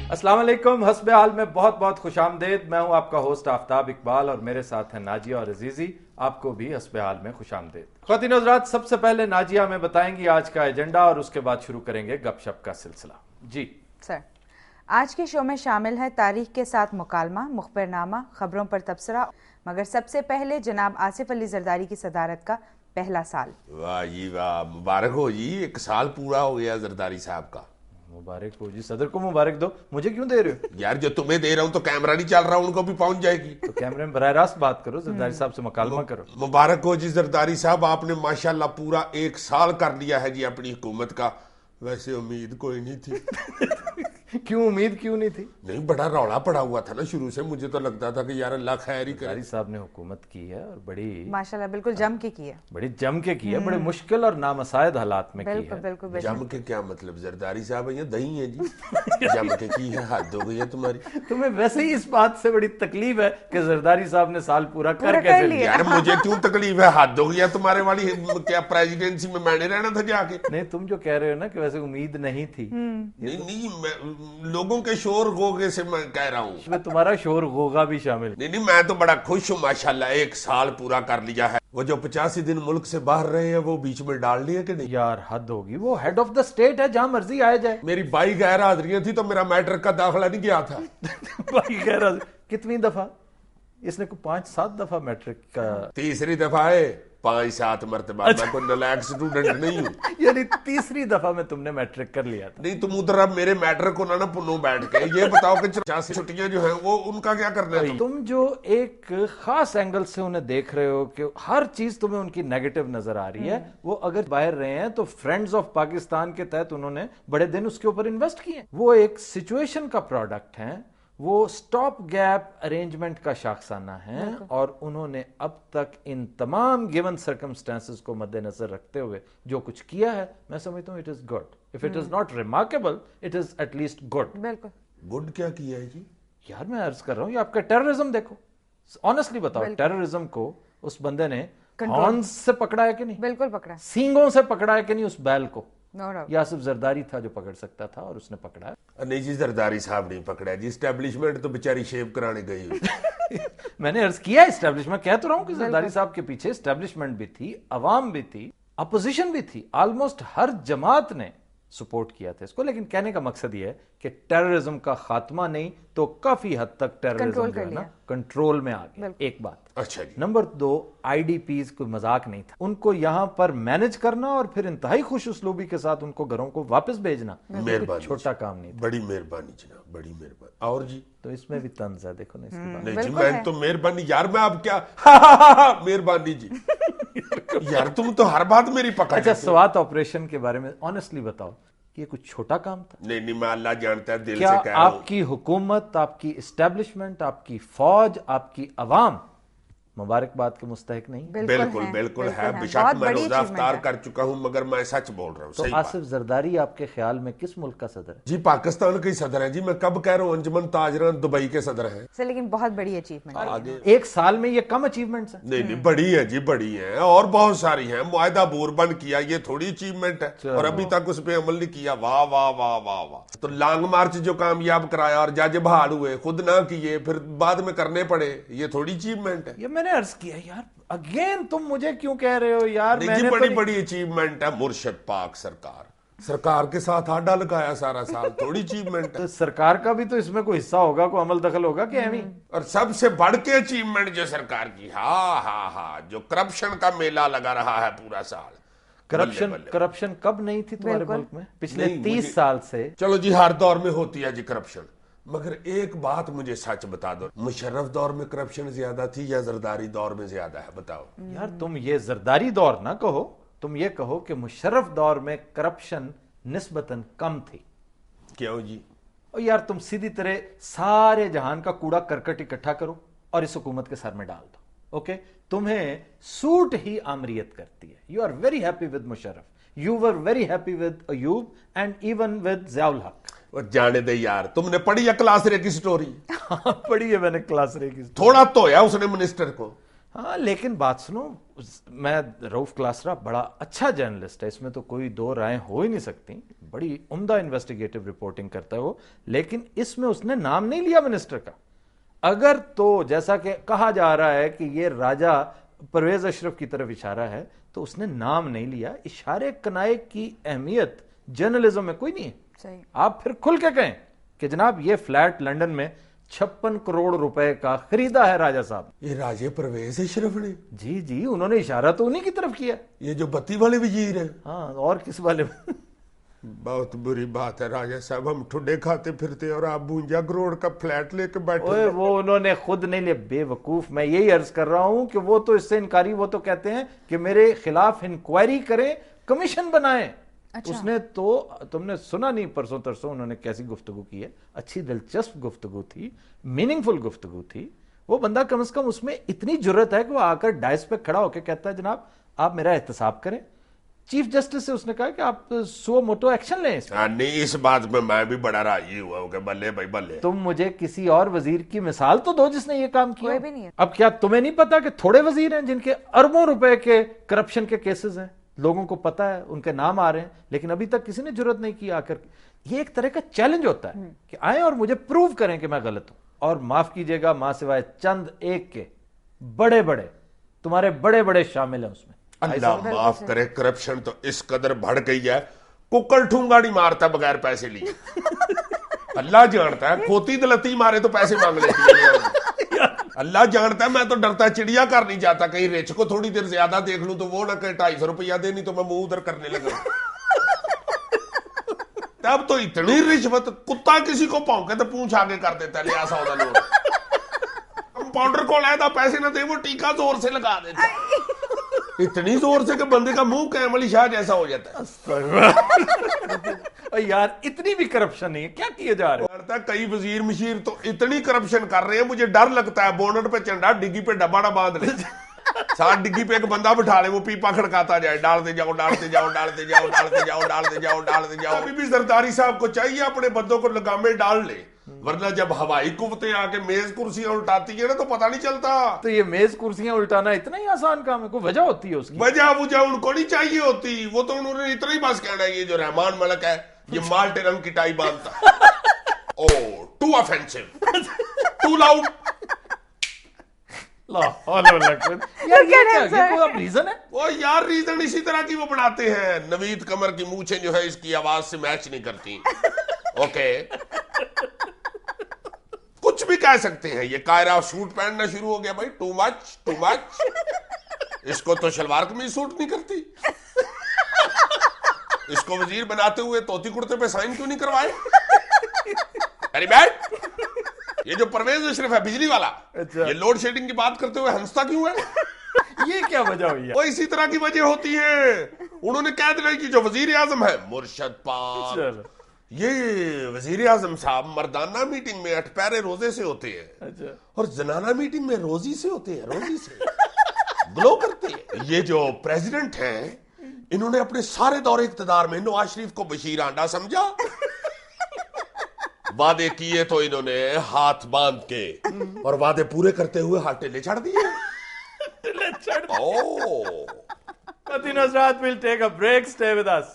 अस्सलाम वालेकुम। हस्बे हाल में बहुत बहुत खुशामदेद। मैं हूं आपका होस्ट आफ्ताब इकबाल और मेरे साथ हैं नाजिया और अजीजी। आपको भी हस्बे हाल में खुशामदेद। ख्वातीन और हज़रात, सबसे पहले नाजिया हमें बताएंगी आज का एजेंडा और उसके बाद शुरू करेंगे गपशप का सिलसिला। जी सर, आज के शो में शामिल है तारीख के साथ मुकालमा, मुखबिरनामा, खबरों पर तबसरा, मगर सबसे पहले जनाब आसिफ अली जरदारी की सदारत का पहला साल। वाह जी वाह, मुबारक हो जी, 1 साल पूरा हो गया जरदारी साहब का। मुबारक हो जी। सदर को मुबारक दो, मुझे क्यों दे रहे हो? यार जो तुम्हें दे रहा हूं तो कैमरा नहीं चल रहा, उनको भी पहुंच जाएगी। तो कैमरे में बराह रास्त बात करो, जरदारी साहब से मुकालमा करो। मुबारक हो जी जरदारी साहब, आपने माशाल्लाह पूरा 1 साल कर लिया है जी अपनी हुकूमत का। वैसे उम्मीद कोई नहीं थी। क्यों उम्मीद क्यों नहीं थी? नहीं, बड़ा रौला पड़ा हुआ था ना शुरू से, मुझे तो लगता था कि यार अल्लाह खैर ही करे। जरदारी साहब ने हुकूमत की है और बड़ी माशाल्लाह बिल्कुल जम के की है, बड़ी जम के की है, बड़े मुश्किल और नामसायद हालात में की बिल्कुल है। बिल्कुल बेशक। जम के क्या मतलब जरदारी साहब, ये दही है जी। जम के की है, हद हो गई है तुम्हारी। तुम्हें वैसे ही इस बात से बड़ी तकलीफ है कि जरदारी साहब ने साल पूरा पूरा कर कर कैसे लिया। लिया? यार मुझे क्यों तकलीफ है, हद हो गया तुम्हारे वाली। क्या प्रेसिडेंसी में मैंने रहना था जाके? नहीं, तुम जो कह रहे हो ना कि वैसे उम्मीद नहीं थी, नहीं नहीं, मैं लोगों के शोर गोगे से मैं कह रहा हूँ। इसमें तुम्हारा शोर गोगा भी शामिल। नहीं नहीं, मैं तो बड़ा खुश हूँ माशाल्लाह, 1 साल पूरा कर लिया है। वो जो 85 दिन मुल्क से बाहर रहे हैं वो बीच में डाल लिए कि नहीं? यार हद होगी, वो हेड ऑफ द स्टेट है, जहां मर्जी आया जाए। मेरी 22 गैर हाजिरियां थी तो मेरा मैट्रिक का दाखिला नहीं गया था। भाई कह रहा कितनी दफा इसने को 5-7 दफा मैट्रिक का, तीसरी दफा है, 5-7 मरतबा। मैं कोई नालायक स्टूडेंट नहीं हूँ। यानी तीसरी दफा में तुमने मैट्रिक कर लिया था। नहीं, तुम उधर अब मेरे मैट्रिक को ना पुनो बैठ के ये बताओ कि 50 छुट्टियां जो हैं वो उनका क्या करना है? तुम जो एक खास एंगल से उन्हें देख रहे हो कि हर चीज तुम्हें उनकी नेगेटिव नजर आ रही है, वो अगर बाहर रहे हैं तो फ्रेंड्स ऑफ पाकिस्तान के तहत उन्होंने बड़े दिन उसके ऊपर इन्वेस्ट किए। वो एक सिचुएशन का प्रोडक्ट है, वो स्टॉप गैप अरेंजमेंट का शाखसाना है और उन्होंने अब तक इन तमाम गिवन सर्कमस्टेंसेस को मद्देनजर रखते हुए जो कुछ किया है, मैं समझता हूँ it is good. If it is not remarkable, it is at least good. बिल्कुल गुड क्या किया है जी? यार मैं अर्ज कर रहा हूँ, ये आपका टेररिज्म देखो, ऑनेस्टली बताओ, टेररिज्म को उस बंदे ने हॉर्न्स से पकड़ा है कि नहीं? बिल्कुल पकड़ा, सींगों से पकड़ा है कि नहीं उस बैल को? No doubt. या सिर्फ जरदारी था जो पकड़ सकता था और उसने पकड़ा है? नहीं जी, जरदारी साहब नहीं पकड़ा जी, स्टैब्लिशमेंट तो बेचारी शेव कराने गई हुई। मैंने अर्ज किया एस्टेब्लिशमेंट, कह तो रहा हूं कि जरदारी साहब के पीछे एस्टेब्लिशमेंट भी थी, अवाम भी थी, अपोजिशन भी थी, ऑलमोस्ट हर जमात ने सपोर्ट किया था इसको। लेकिन कहने का मकसद यह है कि टेररिज्म का खात्मा नहीं तो काफी हद तक टेररिज्म जो है ना कंट्रोल में आ गया। एक बात। अच्छा जी। नंबर 2, आईडीपीज कोई मजाक नहीं था, उनको यहां पर मैनेज करना और फिर इंतहाई खुश उसलूबी के साथ उनको घरों को वापस भेजना मेहरबानी, छोटा काम नहीं था। बड़ी मेहरबानी जनाब, बड़ी मेहरबानी। और जी तो इसमें भी तंज है, देखो ना इसके बाद। नहीं जी, मैं तो मेहरबानी यार, मैं अब क्या मेहरबानी जी। यार तुम तो हर बात मेरी पकड़। अच्छा, स्वात ऑपरेशन के बारे में ऑनेस्टली बताओ कि ये कुछ छोटा काम था? नहीं नहीं, मैं अल्लाह जानता है दिल क्या से कह रहा हूं। आपकी हुकूमत, आपकी एस्टेब्लिशमेंट, आपकी फौज, आपकी अवाम मुबारकबाद के मुस्तहिक नहीं? बिल्कुल बिल्कुल है, बेशक मैं रोजा अफ्तार कर चुका हूं, मगर मैं सच बोल रहा हूं। तो आसिफ जरदारी आपके ख्याल में किस मुल्क का सदर है? जी पाकिस्तान के सदर है जी। मैं कब कह रहा हूं अंजुमन ताजरान दुबई के सदर हैं। सर लेकिन बहुत बड़ी अचीवमेंट है। आगे एक साल में ये कम अचीवमेंट्स हैं? नहीं नहीं, बड़ी है जी, बड़ी है और बहुत सारी हैं। मुआहदा बोरबन किया, ये थोड़ी अचीवमेंट है और अभी तक उस पर अमल नहीं किया। वाह वाह वाह वाह वाह। तो लॉन्ग मार्च जो कामयाब कराया और जज बहाल हुए, खुद ना किए फिर बाद में करने पड़े, ये थोड़ी अचीवमेंट है? ये मैंने अर्ज किया यार, अगेन तुम मुझे क्यों कह रहे हो यार? नहीं मैंने जी, तो बड़ी बड़ी अचीवमेंट है। मुर्शद पाक सरकार के साथ आडा लगाया सारा साल, थोड़ी अचीवमेंट है? तो सरकार का भी तो इसमें कोई हिस्सा होगा, कोई अमल दखल होगा कि एवं? और सबसे बढ़ के अचीवमेंट जो सरकार की, हाँ, जो करप्शन का मेला लगा रहा है पूरा साल। करप्शन कब नहीं थी तुम्हारे मुल्क में पिछले 30 साल से? चलो जी, हर दौर में होती है जी करप्शन, मगर एक बात मुझे सच बता दो, मुशर्रफ दौर में करप्शन ज्यादा थी या जरदारी दौर में ज्यादा है? बताओ यार। तुम ये जरदारी दौर ना कहो, तुम ये कहो कि मुशर्रफ दौर में करप्शन निस्बतन कम थी। क्यों जी? और यार तुम सीधी तरह सारे जहान का कूड़ा करकट इकट्ठा करो और इस हुकूमत के सर में डाल दो। ओके, तुम्हें सूट ही आमरीत करती है। You are very happy with Musharraf, you were very happy with Ayub and even with Ziaul Haq. और जाने दे यार, तुमने पढ़ी है क्लास रे की स्टोरी? पढ़ी है मैंने क्लास रे की। थोड़ा तो है उसने मिनिस्टर को। हाँ, लेकिन बात सुनो, मैं रऊफ क्लासरा बड़ा अच्छा जर्नलिस्ट है, इसमें तो कोई दो राय हो ही नहीं सकती। बड़ी उम्दा इन्वेस्टिगेटिव रिपोर्टिंग करता है वो, लेकिन इसमें उसने नाम नहीं लिया मिनिस्टर का। अगर तो जैसा कि कहा जा रहा है कि ये राजा परवेज अशरफ की तरफ इशारा है, तो उसने नाम नहीं लिया। इशारे कनाए की अहमियत जर्नलिज्म में कोई नहीं है। सही। आप फिर खुल के कहें कि जनाब ये फ्लैट लंदन में 56 करोड़ रुपए का खरीदा है राजा साहब। ये राजे परवेज अशरफ ने? जी जी, उन्होंने इशारा तो उन्हीं की तरफ किया। ये जो बत्ती वाले वजीर है? हाँ, और किस वाले? बहुत बुरी बात है राजा साहब, हम ठुड्डे खाते फिरते और आप 52 करोड़ का फ्लैट लेके बैठे। ओए, वो उन्होंने खुद नहीं लिया, बेवकूफ। मैं यही अर्ज कर रहा हूं कि वो तो इससे इनकारी, वो तो कहते हैं कि मेरे खिलाफ इंक्वायरी करें, कमीशन बनाएं। अच्छा। उसने तो, तुमने सुना नहीं परसों तरसों उन्होंने कैसी गुफ्तगू की है? अच्छी दिलचस्प गुफ्तगू थी, मीनिंगफुल गुफ्तगू थी। वो बंदा कम से कम उसमें इतनी जुर्रत है कि वो आकर डाइस पे खड़ा होकर कहता है जनाब आप मेरा एहतसाब करें। चीफ जस्टिस से उसने कहा कि आप सो मोटो एक्शन लें। नहीं, इस बात में मैं भी बड़ा राजी हुआ हूं कि बल्ले भाई बल्ले। तुम मुझे किसी और वजीर की मिसाल तो दो जिसने ये काम किया। कोई भी नहीं है। अब क्या तुम्हें नहीं पता कि थोड़े वजीर हैं जिनके अरबों रुपए के करप्शन के केसेस हैं, लोगों को पता है, उनके नाम आ रहे हैं, लेकिन अभी तक किसी ने जरूरत नहीं की आकर। ये एक तरह का चैलेंज होता है कि आए और मुझे प्रूव करें कि मैं गलत हूं। और माफ कीजिएगा, मां सिवाय चंद एक के बड़े बड़े, तुम्हारे बड़े बड़े शामिल हैं उसमें। अल्लाह माफ करे, करप्शन तो इस कदर बढ़ गई है, कुक्कड़ ठूंगा नहीं मारता बगैर पैसे लिए। अल्लाह जानता है, खोती दलती मारे तो पैसे मांग लेती है। अल्लाह जानता है, मैं तो डरता चिड़िया कर नहीं जाता, कहीं रिच को थोड़ी देर ज्यादा देख लूं तो वो ना कहे 250 रुपया दे, नहीं तो मैं मुंह उधर करने लगा। तब तो इतनी रिश्वत, कुत्ता किसी को भौंके तो पूंछ आगे कर देता है, लिया 100 लोग। कंपाउंडर को लाया पैसे ना दे, वो टीका जोर से लगा देता, इतनी जोर से कि बंदे का मुंह कैमल शाह जैसा हो जाता है। यार इतनी भी करप्शन नहीं है, क्या किए जा रहे हो? कई वजीर मशीर तो इतनी करप्शन कर रहे हैं, मुझे डर लगता है बोनट पे चंडा, डिग्गी पे डब्बा ना बांध ले। साथ डिग्गी पे एक बंदा बिठा ले, वो पीपा खड़काता जाए, डालते जाओ डालते जाओ डालते जाओ डालते जाओ डालते जाओ डालते जाओ। अभी भी सरदारी साहब को चाहिए अपने बंदों को लगामे डाल ले, वरना जब हवाई कुव्वतें आके मेज कुर्सियां उल्टाती है ना तो पता नहीं चलता। तो ये मेज कुर्सियां उल्टाना इतना ही आसान काम है? कोई वजह होती है उसकी? वजह उनको नहीं चाहिए होती, वो तो उन्होंने इतना ही बस कहना है, ये जो रहमान मलक है ये माल्टे रंग की टाई बांधता। Oh too offensive, too loud. Reason है वो यार, रीजन इसी तरह की वो बनाते हैं। नवीद कमर की मूछें जो है इसकी आवाज से मैच नहीं करती। ओके, कुछ भी कह सकते हैं। ये कायरा सूट पहनना शुरू हो गया, भाई टू मच टू मच। इसको तो शलवार कमीज सूट नहीं करती। इसको वजीर बनाते हुए तोती कुर्ते पे साइन क्यों नहीं करवाए? Very bad. ये जो परवेज अशरफ है बिजली वाला, अच्छा। ये लोड शेडिंग की बात करते हुए हंसता क्यों है? ये क्या वजह हुई है? वो इसी तरह की वजह होती है। उन्होंने कह दिया कि जो वजीर आजम है मुर्शद पाक, ये वजीर आजम साहब मर्दाना मीटिंग में 8 पैरे रोजे से होते हैं। अच्छा। और जनाना मीटिंग में रोजी से होते हैं, रोजी से ग्लो करते हैं। ये जो प्रेसिडेंट हैं, इन्होंने अपने सारे दौरे इख्तिदार में नवाज शरीफ को बशीर आंडा समझा। वादे किए तो इन्होंने हाथ बांध के, और वादे पूरे करते हुए हाथ टेले चढ़ दिए। Nothing was right. We'll take a break. Stay with us.